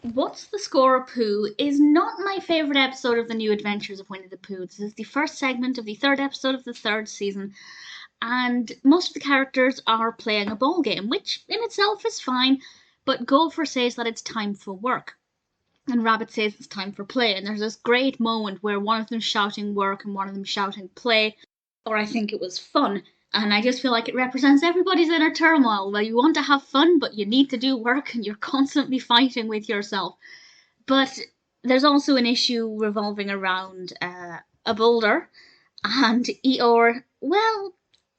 What's the Score of Pooh is not my favourite episode of the New Adventures of Winnie the Pooh. This is the first segment of the third episode of the third season, and most of the characters are playing a ball game, which in itself is fine, but Gopher says that it's time for work. And Rabbit says it's time for play, and there's this great moment where one of them's shouting work and one of them shouting play, or I think it was fun. And I just feel like it represents everybody's inner turmoil. Well, you want to have fun, but you need to do work, and you're constantly fighting with yourself. But there's also an issue revolving around a boulder, and Eeyore. Well,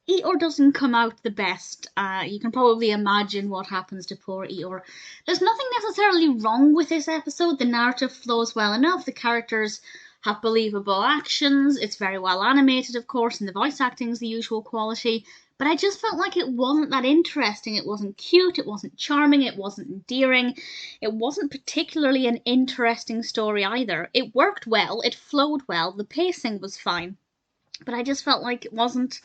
Eeyore doesn't come out the best. You can probably imagine what happens to poor Eeyore. There's nothing necessarily wrong with this episode. The narrative flows well enough. The characters have believable actions. It's very well animated, of course, and the voice acting is the usual quality. But I just felt like it wasn't that interesting. It wasn't cute, it wasn't charming, it wasn't endearing. It wasn't particularly an interesting story either. It worked well, it flowed well, the pacing was fine. But I just felt like it wasn't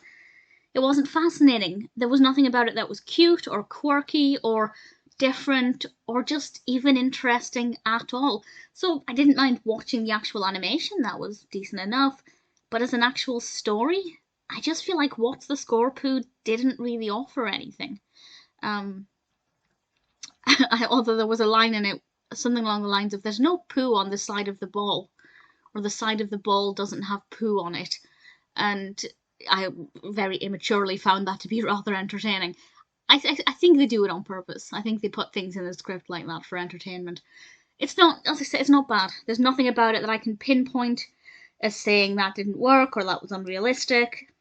fascinating. There was nothing about it that was cute or quirky or different or just even interesting at all. So I didn't mind watching the actual animation, that was decent enough. But as an actual story, I just feel like What's the Score Pooh didn't really offer anything. Um, although there was a line in it, something along the lines of there's no poo on the side of the ball, or the side of the ball doesn't have poo on it. And I very immaturely found that to be rather entertaining. I think they do it on purpose. I think they put things in the script like that for entertainment. It's not, as I say, it's not bad. There's nothing about it that I can pinpoint as saying that didn't work or that was unrealistic.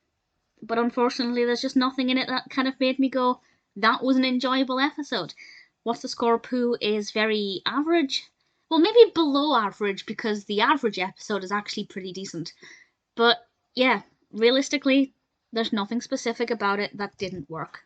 But unfortunately, there's just nothing in it that kind of made me go, that was an enjoyable episode. What's the Score Pooh is very average. Well, maybe below average because the average episode is actually pretty decent. But yeah, realistically, there's nothing specific about it that didn't work.